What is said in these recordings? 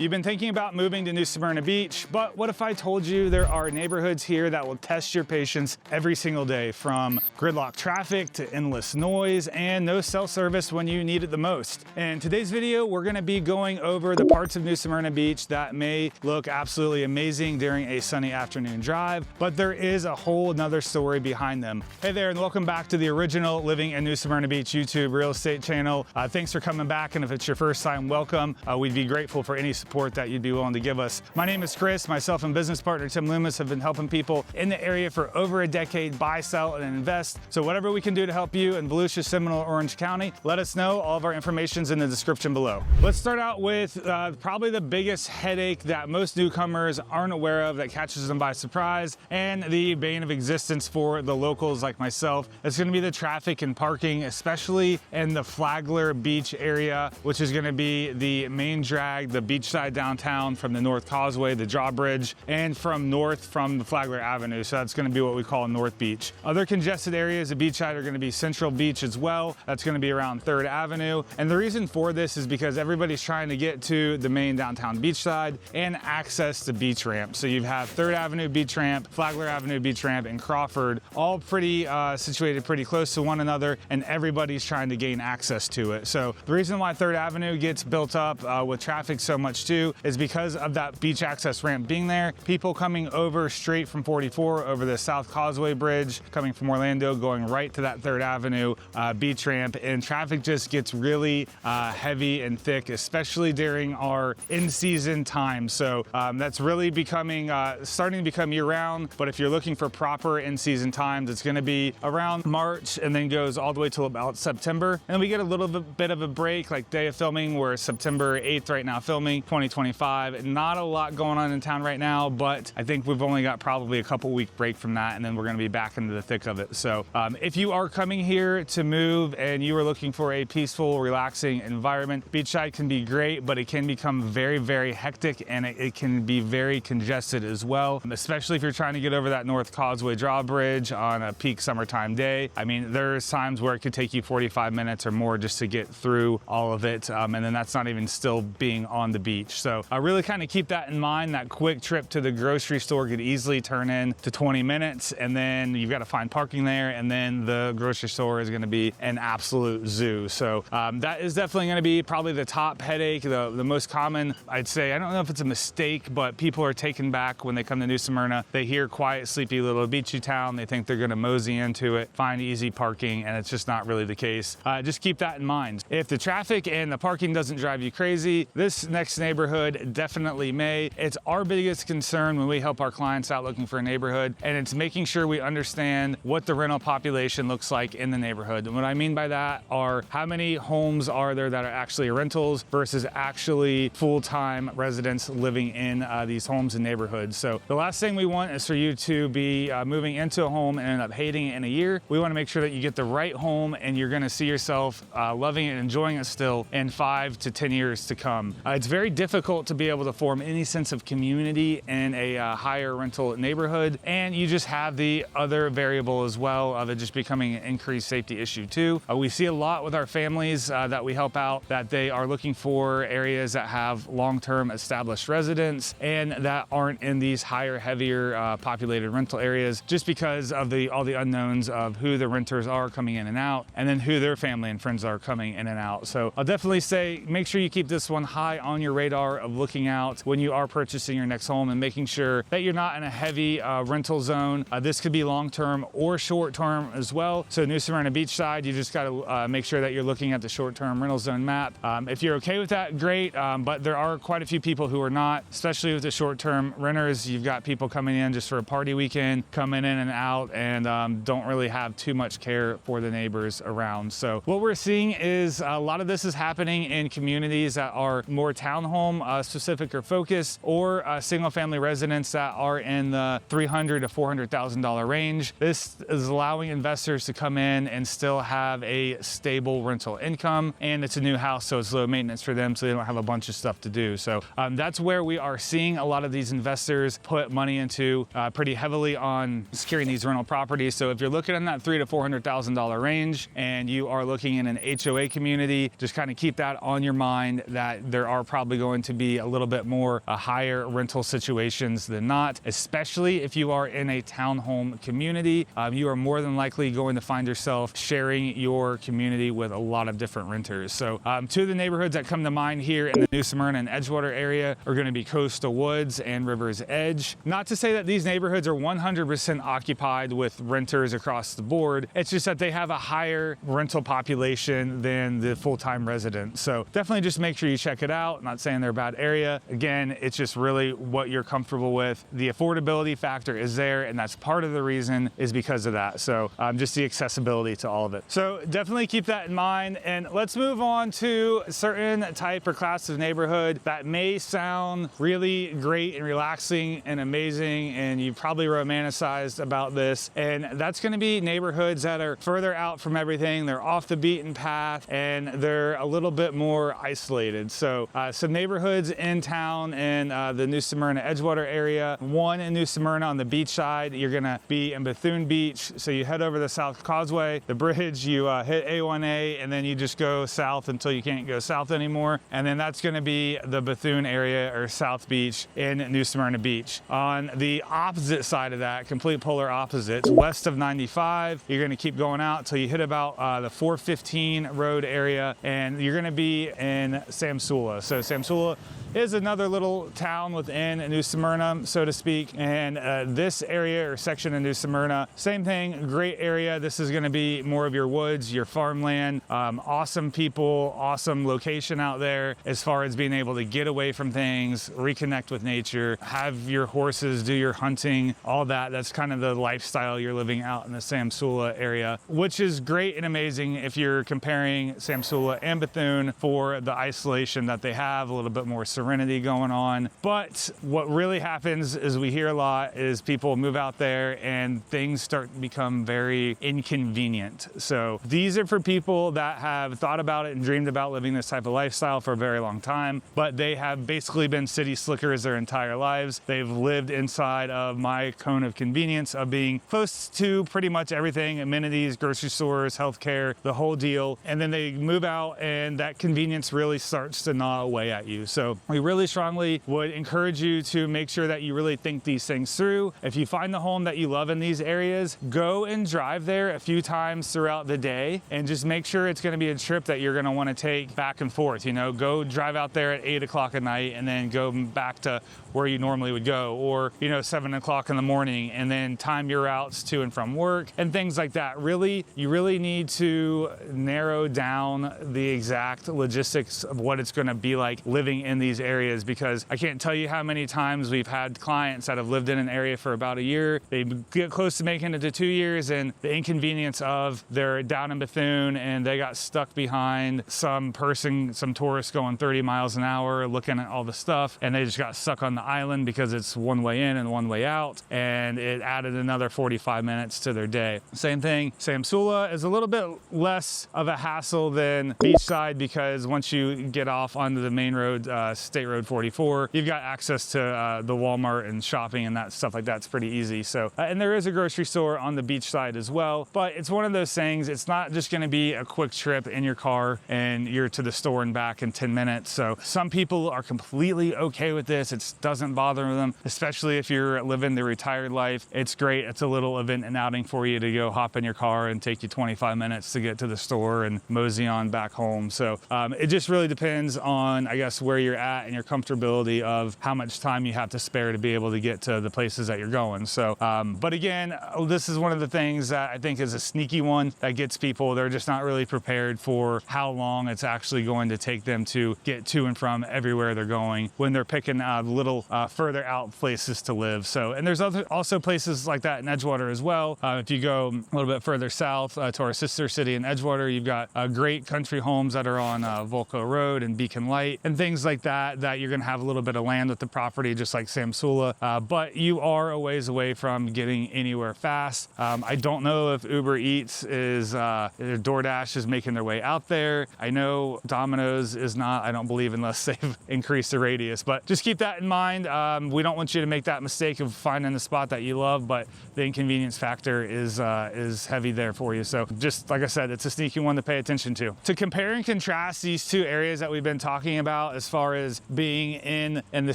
You've been thinking about moving to New Smyrna Beach, but what if I told you there are neighborhoods here that will test your patience every single day, from gridlock traffic to endless noise and no cell service when you need it the most? In today's video, we're gonna be going over the parts of New Smyrna Beach that may look absolutely amazing during a sunny afternoon drive, but there is a whole nother story behind them. Hey there, and welcome back to the original Living in New Smyrna Beach YouTube real estate channel. Thanks for coming back, and if it's your first time, welcome. We'd be grateful for any support that you'd be willing to give us. My name is Chris. Myself and business partner Tim Loomis have been helping people in the area for over a decade buy, sell, and invest. So whatever we can do to help you in Volusia, Seminole, Orange County, let us know. All of our information's in the description below. Let's start out with probably the biggest headache that most newcomers aren't aware of, that catches them by surprise, and the bane of existence for the locals like myself. It's going to be the traffic and parking, especially in the Flagler Beach area, which is going to be the main drag, the beachside downtown from the North Causeway, the drawbridge, and from north from the Flagler Avenue. So that's going to be what we call North Beach. Other congested areas of beachside are going to be Central Beach as well. That's going to be around 3rd Avenue. And the reason for this is because everybody's trying to get to the main downtown beachside and access the beach ramp. So you have 3rd Avenue beach ramp, Flagler Avenue beach ramp, and Crawford, all pretty situated pretty close to one another, and everybody's trying to gain access to it. So the reason why 3rd Avenue gets built up with traffic so much too is because of that beach access ramp being there. People coming over straight from 44 over the South Causeway Bridge, coming from Orlando, going right to that 3rd Avenue beach ramp, and traffic just gets really heavy and thick, especially during our in-season time. So that's really becoming, starting to become year-round, but if you're looking for proper in-season times, it's gonna be around March and then goes all the way till about September. And we get a little bit of a break, like day of filming. We're September 8th right now filming, 2025. Not a lot going on in town right now, but I think we've only got probably a couple week break from that, and then we're gonna be back into the thick of it. So if you are coming here to move and you are looking for a peaceful, relaxing environment, beachside can be great, but it can become very, very hectic, and it can be very congested as well, especially if you're trying to get over that North Causeway drawbridge on a peak summertime day. I mean, there's times where it could take you 45 minutes or more just to get through all of it, and then that's not even still being on the beach. So really kind of keep that in mind. That quick trip to the grocery store could easily turn into 20 minutes, and then you've got to find parking there, and then the grocery store is going to be an absolute zoo. So that is definitely going to be probably the top headache, the most common, I'd say. I don't know if it's a mistake, but people are taken back when they come to New Smyrna. They hear quiet, sleepy little beachy town. They think they're going to mosey into it, find easy parking, and it's just not really the case. Just keep that in mind. If the traffic and the parking doesn't drive you crazy, this next neighborhood definitely may. It's our biggest concern when we help our clients out looking for a neighborhood, and it's making sure we understand what the rental population looks like in the neighborhood. And what I mean by that are how many homes are there that are actually rentals versus actually full-time residents living in these homes and neighborhoods. So the last thing we want is for you to be moving into a home and end up hating it in a year. We want to make sure that you get the right home and you're going to see yourself loving it and enjoying it still in 5 to 10 years to come. It's very difficult to be able to form any sense of community in a higher rental neighborhood, and you just have the other variable as well of it just becoming an increased safety issue too. We see a lot with our families that we help out that they are looking for areas that have long-term established residents and that aren't in these higher, heavier populated rental areas, just because of all the unknowns of who the renters are coming in and out, and then who their family and friends are coming in and out. So I'll definitely say make sure you keep this one high on your radar of looking out when you are purchasing your next home, and making sure that you're not in a heavy rental zone. This could be long-term or short-term as well. So New Smyrna Beach side, you just got to make sure that you're looking at the short-term rental zone map. If you're okay with that, great, but there are quite a few people who are not, especially with the short-term renters. You've got people coming in just for a party weekend, coming in and out, and don't really have too much care for the neighbors around. So what we're seeing is a lot of this is happening in communities that are more townhome specific or focused, or single family residents that are in the $300,000 to $400,000 range. This is allowing investors to come in and still have a stable rental income, and it's a new house, so it's low maintenance for them, so they don't have a bunch of stuff to do. So that's where we are seeing a lot of these investors put money into pretty heavily on securing these rental properties. So if you're looking in that $300,000 to $400,000 range and you are looking in an HOA community, just kind of keep that on your mind, that there are probably going going to be a little bit more higher rental situations than not, especially if you are in a townhome community. You are more than likely going to find yourself sharing your community with a lot of different renters. So two of the neighborhoods that come to mind here in the New Smyrna and Edgewater area are going to be Coastal Woods and River's Edge. Not to say that these neighborhoods are 100% occupied with renters across the board. It's just that they have a higher rental population than the full-time residents. So definitely just make sure you check it out. I'm not saying they're a bad area. Again, it's just really what you're comfortable with. The affordability factor is there, and that's part of the reason is because of that. So just the accessibility to all of it. So definitely keep that in mind. And let's move on to a certain type or class of neighborhood that may sound really great and relaxing and amazing, and you've probably romanticized about this. And that's going to be neighborhoods that are further out from everything. They're off the beaten path and they're a little bit more isolated. So some neighborhoods in town in the New Smyrna Edgewater area. One in New Smyrna on the beach side, you're going to be in Bethune Beach. So you head over the South Causeway, the bridge, you hit A1A, and then you just go south until you can't go south anymore. And then that's going to be the Bethune area or South Beach in New Smyrna Beach. On the opposite side of that, complete polar opposites, west of 95, you're going to keep going out until you hit about the 415 road area, and you're going to be in Samsula. So Samsula is another little town within New Smyrna, so to speak. And this area or section of New Smyrna, same thing, great area. This is going to be more of your woods, your farmland, awesome people, awesome location out there as far as being able to get away from things, reconnect with nature, have your horses do your hunting, all that. That's kind of the lifestyle you're living out in the Samsula area, which is great and amazing if you're comparing Samsula and Bethune for the isolation that they have, a little bit more serenity going on. But what really happens is we hear a lot is people move out there and things start to become very inconvenient. So these are for people that have thought about it and dreamed about living this type of lifestyle for a very long time, but they have basically been city slickers their entire lives. They've lived inside of my cone of convenience of being close to pretty much everything, amenities, grocery stores, healthcare, the whole deal. And then they move out and that convenience really starts to gnaw away at you. So we really strongly would encourage you to make sure that you really think these things through. If you find the home that you love in these areas, go and drive there a few times throughout the day and just make sure it's going to be a trip that you're going to want to take back and forth. You know, go drive out there at 8 o'clock at night and then go back to where you normally would go, or 7 o'clock in the morning, and then time your routes to and from work and things like that. Really, you really need to narrow down the exact logistics of what it's going to be like living in these areas, because I can't tell you how many times we've had clients that have lived in an area for about a year. They get close to making it to 2 years, and the inconvenience of they're down in Bethune and they got stuck behind some tourist going 30 miles an hour looking at all the stuff, and they just got stuck on the island because it's one way in and one way out, and it added another 45 minutes to their day. Same thing, Samsula is a little bit less of a hassle than beachside, because once you get off onto the main road, State Road 44, you've got access to the Walmart and shopping and that stuff like that's pretty easy. So, and there is a grocery store on the beach side as well, but it's one of those things, it's not just going to be a quick trip in your car and you're to the store and back in 10 minutes. So some people are completely okay with this. It doesn't bother them, especially if you're living the retired life. It's great. It's a little event and outing for you to go hop in your car and take you 25 minutes to get to the store and mosey on back home. So it just really depends on, I guess, where you're at and your comfortability of how much time you have to spare to be able to get to the places that you're going. So, but again, this is one of the things that I think is a sneaky one that gets people. They're just not really prepared for how long it's actually going to take them to get to and from everywhere they're going when they're picking little further out places to live. So, and there's also places like that in Edgewater as well. If you go a little bit further south to our sister city in Edgewater, you've got great country homes that are on Volco Road and Beacon Light and things like that, that you're going to have a little bit of land with the property, just like Samsula, but you are a ways away from getting anywhere fast. I don't know if Uber Eats is, DoorDash is making their way out there. I know Domino's is not, I don't believe, unless they've increased the radius, but just keep that in mind. We don't want you to make that mistake of finding the spot that you love, but the inconvenience factor is heavy there for you. So just like I said, it's a sneaky one to pay attention to. To compare and contrast these two areas that we've been talking about as far as is being in the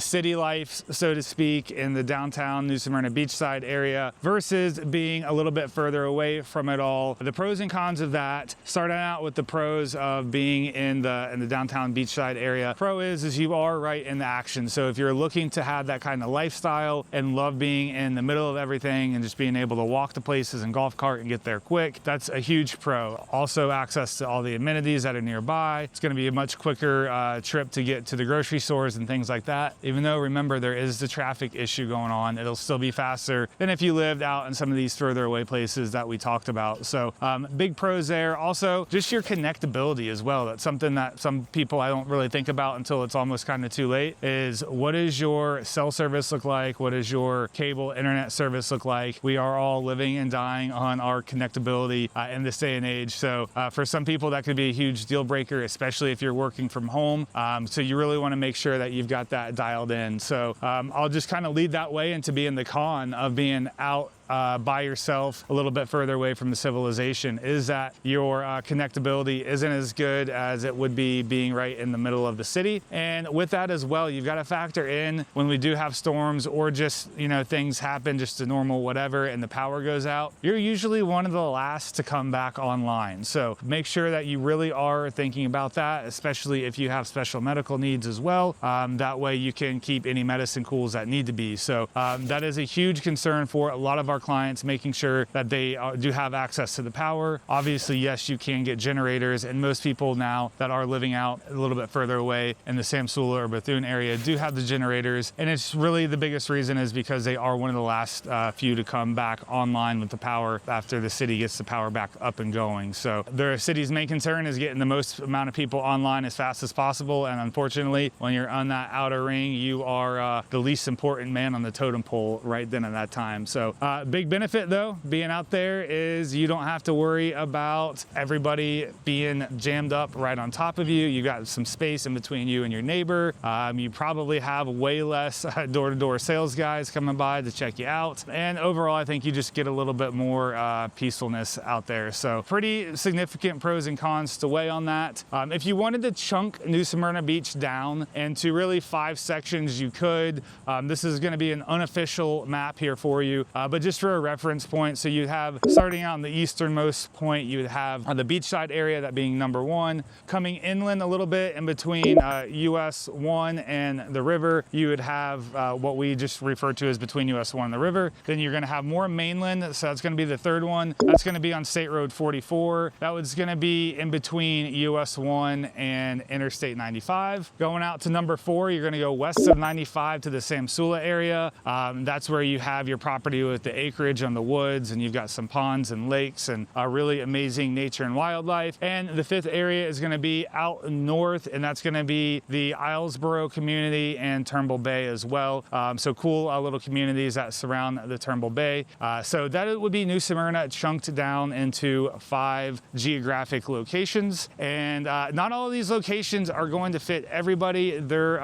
city life, so to speak, in the downtown New Smyrna beachside area versus being a little bit further away from it all. The pros and cons of that, starting out with the pros of being in the downtown beachside area. Pro is you are right in the action. So if you're looking to have that kind of lifestyle and love being in the middle of everything and just being able to walk to places and golf cart and get there quick, that's a huge pro. Also access to all the amenities that are nearby. It's going to be a much quicker trip to get to the grocery stores and things like that. Even though, remember, there is the traffic issue going on, it'll still be faster than if you lived out in some of these further away places that we talked about. So big pros there. Also, just your connectability as well. That's something that some people I don't really think about until it's almost kind of too late, is what does your cell service look like? What does your cable internet service look like? We are all living and dying on our connectability in this day and age. So for some people that could be a huge deal breaker, especially if you're working from home. So you really want to make sure that you've got that dialed in. So I'll just kind of lead that way into being the con of being out by yourself a little bit further away from the civilization, is that your connectability isn't as good as it would be being right in the middle of the city. And with that as well, you've got to factor in when we do have storms or just, you know, things happen, just a normal whatever, and the power goes out, you're usually one of the last to come back online. So make sure that you really are thinking about that, especially if you have special medical needs as well. That way you can keep any medicine cool that need to be. So that is a huge concern for a lot of our clients, making sure that they do have access to the power. Obviously, yes, you can get generators, and most people now that are living out a little bit further away in the Samsula or Bethune area do have the generators, and it's really the biggest reason is because they are one of the last few to come back online with the power after the city gets the power back up and going. So the city's main concern is getting the most amount of people online as fast as possible, and unfortunately, when you're on that outer ring, you are the least important man on the totem pole right then at that time. So big benefit though, being out there, is you don't have to worry about everybody being jammed up right on top of you. You got some space in between you and your neighbor. You probably have way less door-to-door sales guys coming by to check you out. And overall, I think you just get a little bit more peacefulness out there. So pretty significant pros and cons to weigh on that. If you wanted to chunk New Smyrna Beach down into really 5 sections, you could. This is going to be an unofficial map here for you, but just for a reference point, so you have, starting out in the easternmost point, you would have the beachside area, that being number 1. Coming inland a little bit in between US 1 and the river, you would have what we just refer to as between US 1 and the river. Then you're going to have more mainland, so that's going to be the 3rd one. That's going to be on State Road 44. That was going to be in between US 1 and Interstate 95. Going out to number 4, you're going to go west of 95 to the Samsula area. That's where you have your property with the acreage on the woods, and you've got some ponds and lakes and really amazing nature and wildlife. And the 5th area is going to be out north, and that's going to be the Islesboro community and Turnbull Bay as well. So cool little communities that surround the Turnbull Bay. So that would be New Smyrna chunked down into 5 geographic locations. And not all of these locations are going to fit everybody. They're,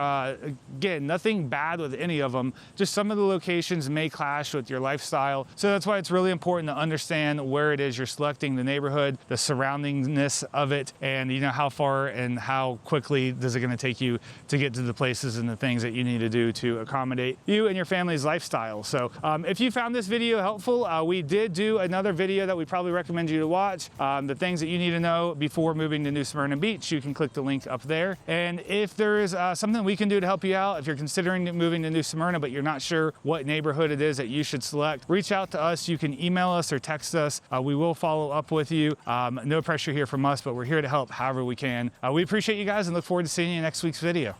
again, nothing bad with any of them. Just some of the locations may clash with your lifestyle. So that's why it's really important to understand where it is you're selecting the neighborhood, the surroundingness of it, and you know how far and how quickly is it going to take you to get to the places and the things that you need to do to accommodate you and your family's lifestyle. So if you found this video helpful, we did do another video that we probably recommend you to watch. The things that you need to know before moving to New Smyrna Beach. You can click the link up there. And if there is something we can do to help you out, if you're considering moving to New Smyrna but you're not sure what neighborhood it is that you should select, reach out to us. You can email us or text us. We will follow up with you. No pressure here from us, but we're here to help however we can. We appreciate you guys and look forward to seeing you in next week's video.